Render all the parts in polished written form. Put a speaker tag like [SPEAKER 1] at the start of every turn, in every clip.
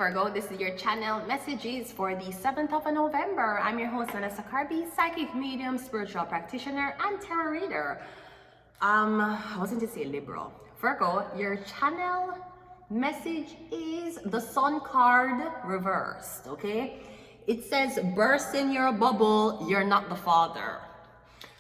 [SPEAKER 1] Virgo, this is your channel messages for the 7th of November. I'm your host, Vanessa Carby, psychic medium, spiritual practitioner, and tarot reader. I wasn't to say liberal. Virgo, your channel message is the Sun card reversed, okay? It says, burst in your bubble, you're not the father.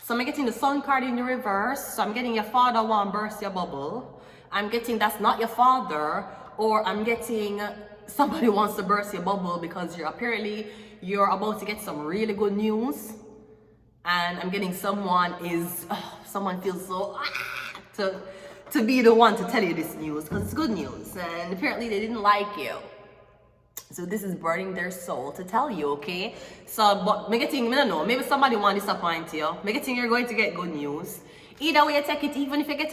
[SPEAKER 1] So I'm getting the Sun card in the reverse. So I'm getting your father won't burst your bubble. I'm getting that's not your father, or I'm getting somebody wants to burst your bubble because you're about to get some really good news. And I'm getting someone feels so to be the one to tell you this news because it's good news, and apparently they didn't like you. So this is burning their soul to tell you, okay? So, but I don't know, maybe somebody want to disappoint you. I think you're going to get good news. Either way you take it, even if you get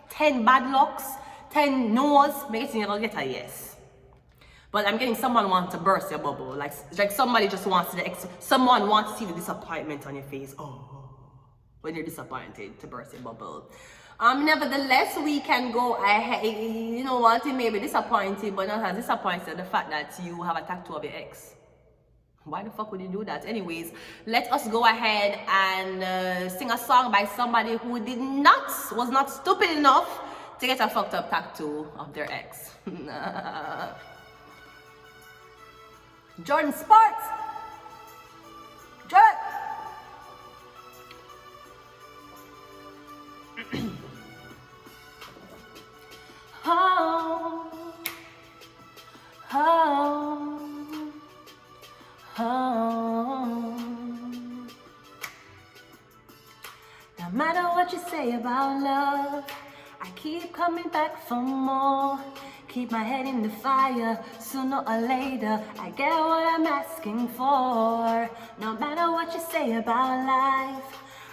[SPEAKER 1] 10 bad lucks, 10 no's, I think you're going to get a yes. But I'm getting someone wants to burst your bubble. Like somebody just wants someone wants to see the disappointment on your face. Oh, when you're disappointed, to burst your bubble. Nevertheless, we can go ahead. You know what? It may be disappointing, but not as disappointed the fact that you have a tattoo of your ex. Why the fuck would you do that? Anyways, let us go ahead and sing a song by somebody who was not stupid enough to get a fucked up tattoo of their ex. Jordin Sparks! Jordan! Oh, oh, oh. No matter what you say about love, I keep coming back for more. Keep my head in the fire, sooner or later I get what I'm asking for. No matter what you say about life,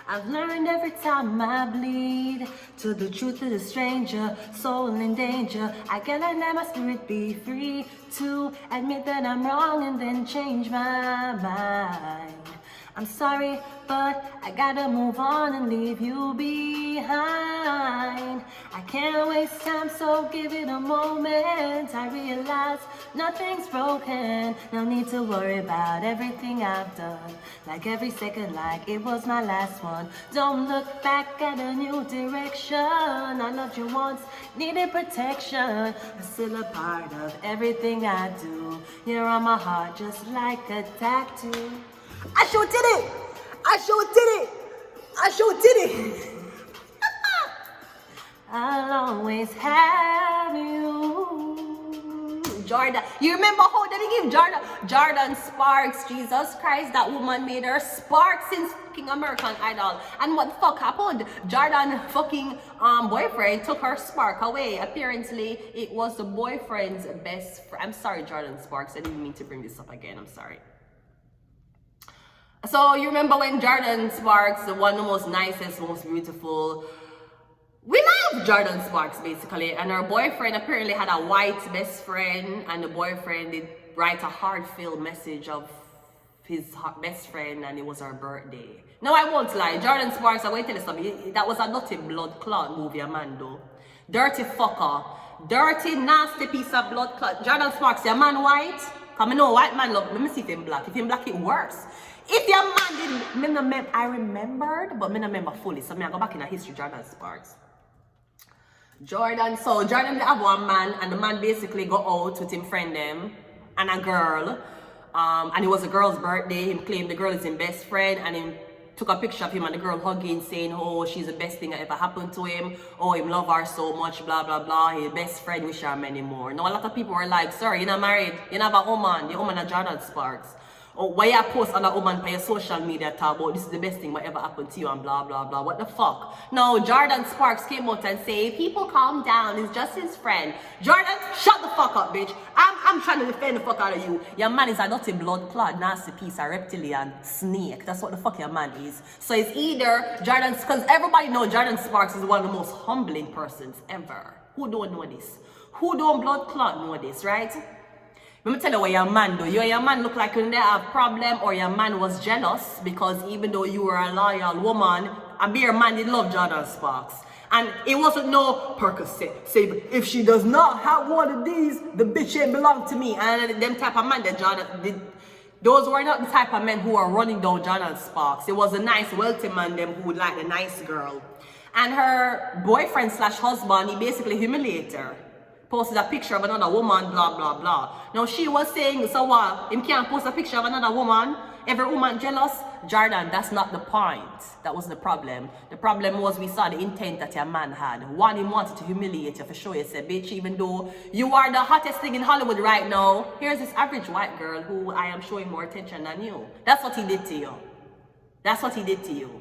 [SPEAKER 1] I've learned every time I bleed. To the truth of the stranger, soul in danger, I gotta let my spirit be free to admit that I'm wrong and then change my mind. I'm sorry, but I gotta move on and leave you behind. I can't waste time, so give it a moment. I realize nothing's broken. No need to worry about everything I've done. Like every second, like it was my last one. Don't look back at a new direction. I loved you once, needed protection. But still a part of everything I do. You're on my heart just like a tattoo. I sure did it! I sure did it! I sure did it! I'll always have you. Jordan. You remember how did he give Jordin Sparks? Jesus Christ, that woman made her spark since fucking American Idol. And what the fuck happened? Jordan fucking boyfriend took her spark away. Apparently, it was the boyfriend's best friend. I'm sorry, Jordin Sparks. I didn't mean to bring this up again. I'm sorry. So you remember when Jordin Sparks, the one of the most nicest, most beautiful, we love Jordin Sparks basically, and her boyfriend apparently had a white best friend, and the boyfriend did write a heartfelt message of his best friend, and it was her birthday. No, I won't lie, Jordin Sparks, I'm going to tell you something, that was a dirty blood clot movie, Amando. Dirty fucker. Dirty, nasty piece of blood clot. Jordin Sparks, your man white? Come I know white man love, let me see if him black. If him black, it worse. If your man didn't, I remembered, but I don't remember fully. So I go back in the history, Jordin Sparks. Jordan have one man, and the man basically go out with him friend them and a girl. And it was a girl's birthday. He claimed the girl is his best friend, and he took a picture of him and the girl hugging, saying, oh, she's the best thing that ever happened to him. Oh, him love her so much, blah, blah, blah. His best friend wish her many more. Now, a lot of people were like, sorry, you're not married. You don't have a woman. Your woman is Jordin Sparks. Or why you post on a woman on your social media talk about this is the best thing that ever happened to you and blah blah blah. What the fuck? No, Jordin Sparks came out and say, people calm down, it's just his friend. Jordan, shut the fuck up, bitch. I'm trying to defend the fuck out of you. Your man is a dirty blood clot, nasty piece of reptilian snake. That's what the fuck your man is. So it's either Jordin, because everybody knows Jordin Sparks is one of the most humbling persons ever. Who don't know this? Who don't blood clot know this, right? Let me tell you what your man do. You and your man look like you didn't have a problem, or your man was jealous because even though you were a loyal woman, a beer man did love Jordin Sparks. And it wasn't no Percocet. Say, if she does not have one of these, the bitch ain't belong to me. And them type of man that those were not the type of men who are running down Jordan Sparks. It was a nice, wealthy man them who would like the nice girl. And her boyfriend slash husband, he basically humiliated her. Posted a picture of another woman, blah, blah, blah. Now she was saying, so what? Him can't post a picture of another woman? Every woman jealous? Jordan, that's not the point. That was the problem. The problem was we saw the intent that your man had. One, he wanted to humiliate you for sure. He said, bitch, even though you are the hottest thing in Hollywood right now, here's this average white girl who I am showing more attention than you. That's what he did to you. That's what he did to you.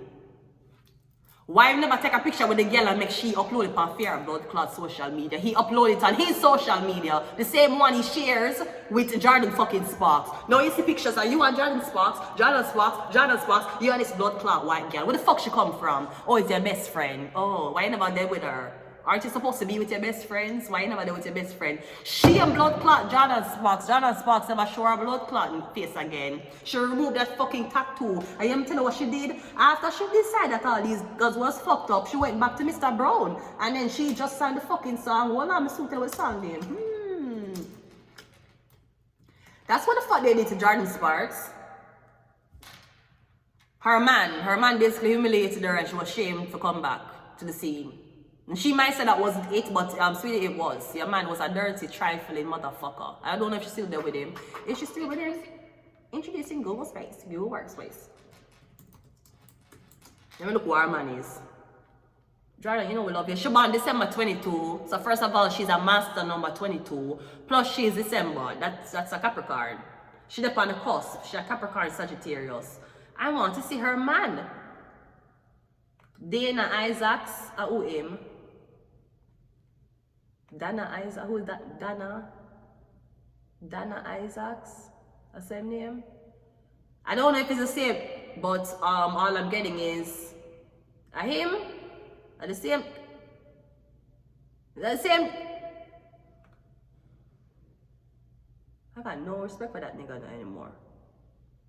[SPEAKER 1] Why never take a picture with the girl and make she upload it on Fear and Blood Clot social media? He uploaded it on his social media, the same one he shares with Jordan fucking Sparks. Now you see pictures of you and Jordan Sparks, you and this blood clot white girl. Where the fuck she come from? Oh, it's your best friend. Oh, why you never there with her? Aren't you supposed to be with your best friends? Why you never there with your best friend? She and blood clot Jordan Sparks. Jordan Sparks never show her blood clot in face again. She removed that fucking tattoo. I am telling you what she did. After she decided that all these girls was fucked up, she went back to Mr. Brown. And then she just sang the fucking song. Well, I'm assuming what song name. That's what the fuck they did to Jordan Sparks. Her man basically humiliated her and she was ashamed to come back to the scene. And she might say that wasn't it, but sweetie, it was. Your man was a dirty, trifling motherfucker. I don't know if she's still there with him. Is she still with him? Introducing Google Space, Google Workspace. Let me look who her man is. Jordan, you know we love you. She born December 22. So first of all, she's a master number 22. Plus she's December. That's a Capricorn. She's up on the cusp. She's a Capricorn Sagittarius. I want to see her man. Dana Isaacs, who him? Dana Isaacs, who is that? Dana Isaacs, that's the same name. I don't know if it's the same, but all I'm getting is him. Are the same? The same. I got no respect for that nigga anymore.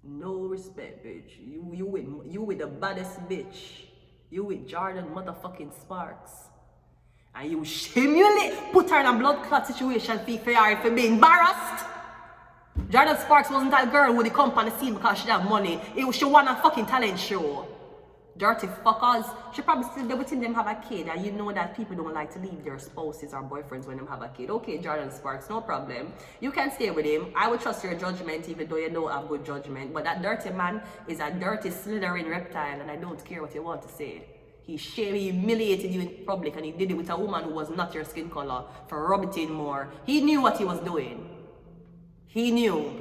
[SPEAKER 1] No respect, bitch. You with the baddest bitch. You with Jordan motherfucking Sparks. And you put her in a blood clot situation for her for being embarrassed. Jordan Sparks wasn't that girl who would come on the scene because she had money. She won a fucking talent show. Dirty fuckers. She probably still there within them have a kid, and you know that people don't like to leave their spouses or boyfriends when they have a kid. Okay, Jordan Sparks, no problem. You can stay with him. I would trust your judgment even though you don't have good judgment. But that dirty man is a dirty, slithering reptile, and I don't care what you want to say. He humiliated you in public, and he did it with a woman who was not your skin color for rub it in more. He knew what he was doing. He knew.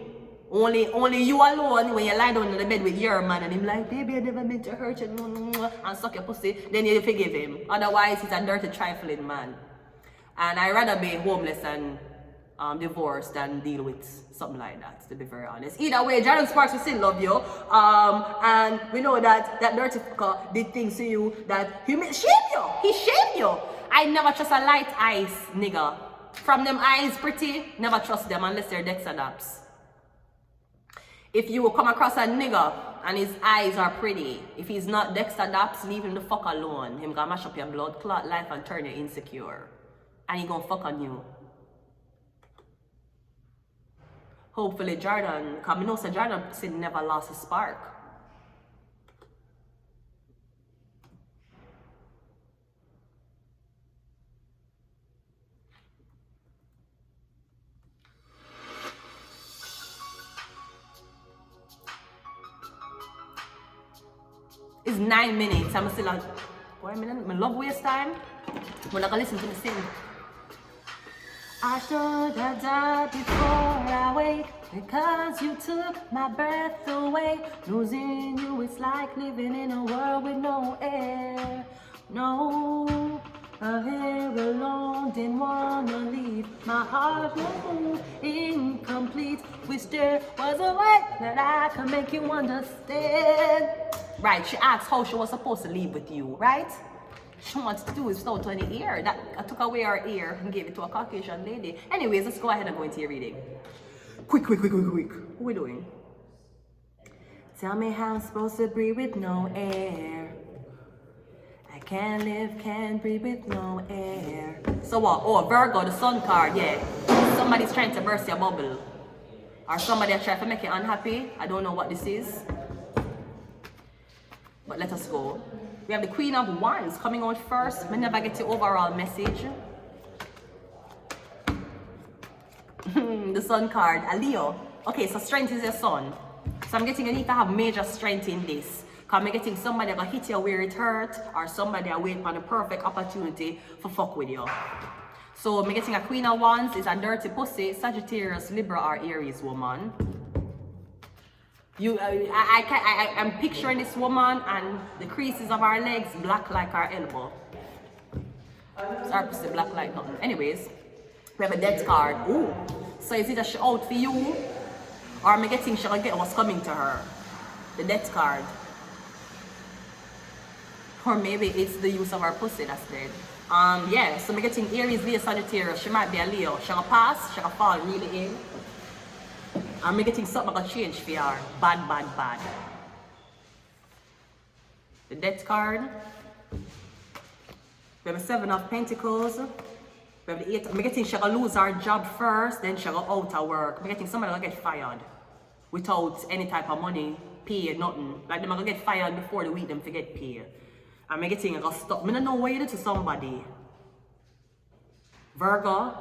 [SPEAKER 1] Only you alone, when you lie down in the bed with your man and him like, baby, I never meant to hurt you, and suck your pussy, then you forgive him. Otherwise, he's a dirty, trifling man. And I'd rather be homeless and divorced than deal with something like that, to be very honest. Either way, Jordan Sparks will still love you. And we know that dirty fucker did things to you that he shamed you. He shamed you. I never trust a light eyes nigga. From them eyes pretty, never trust them unless they're Dexadaps. If you will come across a nigga and his eyes are pretty, if he's not Dexadaps, leave him the fuck alone. Him gonna mash up your blood clot life and turn you insecure. And he gonna fuck on you. Hopefully Jordan, because I know so Jordan said never lost a spark. It's 9 minutes. I'm still like, boy, I love waste time. When I can listen to the sing. I should have died before I wake, because you took my breath away. Losing you is like living in a world with no air. No, I'm here alone, didn't wanna leave. My heart moved incomplete. Wish there was a way that I could make you understand. Right, she asked how she was supposed to leave with you, right? She wants to do is without any ear. That I took away her ear and gave it to a Caucasian lady. Anyways, let's go ahead and go into your reading. Quick. What are we doing? Tell me how I'm supposed to breathe with no air. I Can't live, can't breathe with no air. So what? Oh, Virgo, the sun card, yeah. Somebody's trying to burst your bubble. Or somebody is trying to make you unhappy. I don't know what this is. But let us go. We have the Queen of Wands coming out first. We never get the overall message. The sun card, a Leo. Okay, so strength is your sun. So I'm getting you need to have major strength in this. Because I'm getting somebody gonna hit you where it hurt, or somebody are waiting for the perfect opportunity for fuck with you. So I'm getting a Queen of Wands is a dirty pussy, Sagittarius, Libra, or Aries woman. I'm picturing this woman and the creases of her legs black like her elbow. Sorry, pussy black like nothing. Anyways, we have a death card. Ooh. So is it a she out for you? Or am I getting she gonna get what's coming to her? The death card. Or maybe it's the use of her pussy that's dead. Yeah, so I'm getting Aries, Leo, Sagittarius. She might be a Leo. She gonna pass, she gonna fall really in. I'm getting something gonna change for her. Bad, bad, bad. The death card. We have a 7 of Pentacles. We have the 8. I'm getting she gonna lose her job first, then she gonna out of work. I'm getting somebody gonna get fired without any type of money, pay, nothing. Like them gonna get fired before the week them to get paid. I'm getting gonna stop. I don't know what you do to somebody. Virgo.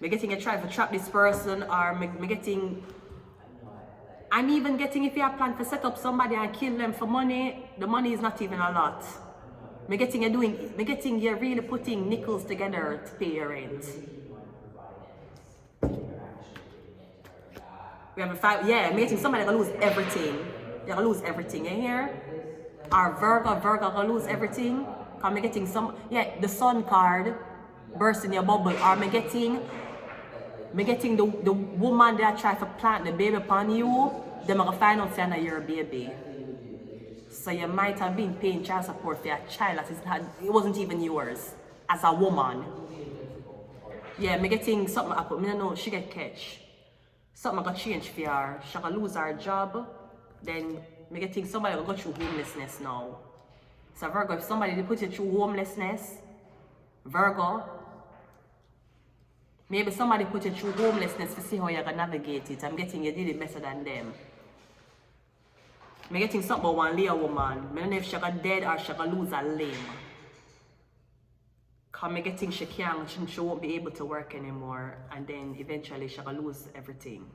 [SPEAKER 1] I'm getting a try to trap this person, or I'm getting. I'm even getting if you have planned to set up somebody and kill them for money, the money is not even a lot. I'm getting you really putting nickels together to pay your rent. We have a 5, yeah, I'm getting somebody gonna lose everything. They're gonna lose everything, you hear? Or Virgo gonna lose everything. Cause I'm getting the sun card burst in your bubble. Or I'm getting the woman that try to plant the baby upon you, they're gonna find out saying that you're a baby. So you might have been paying child support for your child that it wasn't even yours as a woman. Yeah, I'm getting something happen. I don't know, she get catch. Something gonna change for her. She gonna lose her job. Then I'm getting somebody will go through homelessness now. So Virgo, if somebody put you through homelessness, Virgo, maybe somebody put you through homelessness to see how you're gonna navigate it. I'm getting you did it better than them. I'm getting something about one Leo woman. I don't know if she's dead or she's gonna lose a limb. Cause I'm getting she won't be able to work anymore, and then eventually she's gonna lose everything.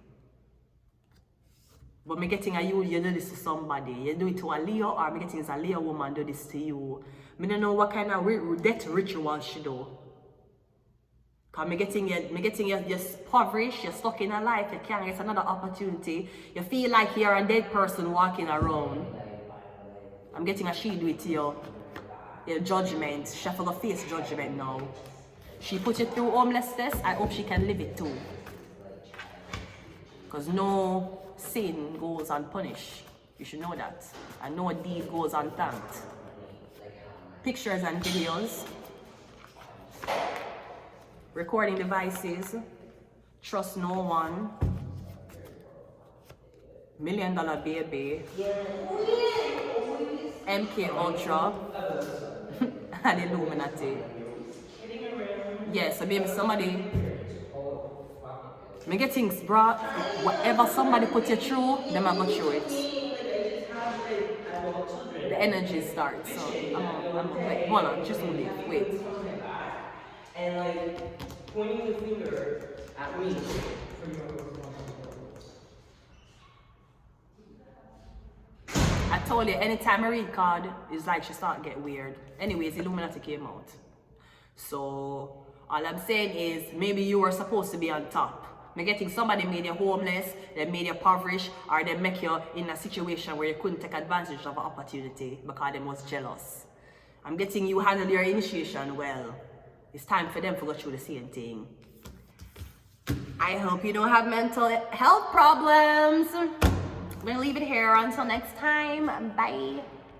[SPEAKER 1] But I'm getting you do this to somebody. You do it to a Leo, or I'm getting a Leo woman do this to you. I don't know what kind of death ritual she do. Cause I'm getting you're impoverished, you're stuck in a life, you can't get another opportunity. You feel like you're a dead person walking around. I'm getting a she do it to you. Your judgment. She have to face judgment now. She put you through homelessness, I hope she can live it too. Because no sin goes unpunished. You should know that. And no deed goes unthanked. Pictures and videos. Recording devices. Trust no one. $1 Million Baby. MK Ultra. And Illuminati. Yes, so maybe somebody. Me get things brought. Whatever somebody put you through, them I go through it. The energy starts. So wait, hold on, just hold it. Wait.
[SPEAKER 2] And like pointing the finger at me.
[SPEAKER 1] I told you, anytime I read card, it's like she start get weird. Anyways, Illuminati came out. So all I'm saying is maybe you were supposed to be on top. Me getting somebody made you homeless, they made you impoverished, or they make you in a situation where you couldn't take advantage of an opportunity because they was jealous. I'm getting you handle your initiation well. It's time for them to go through the same thing. I hope you don't have mental health problems. I'm gonna leave it here until next time. Bye.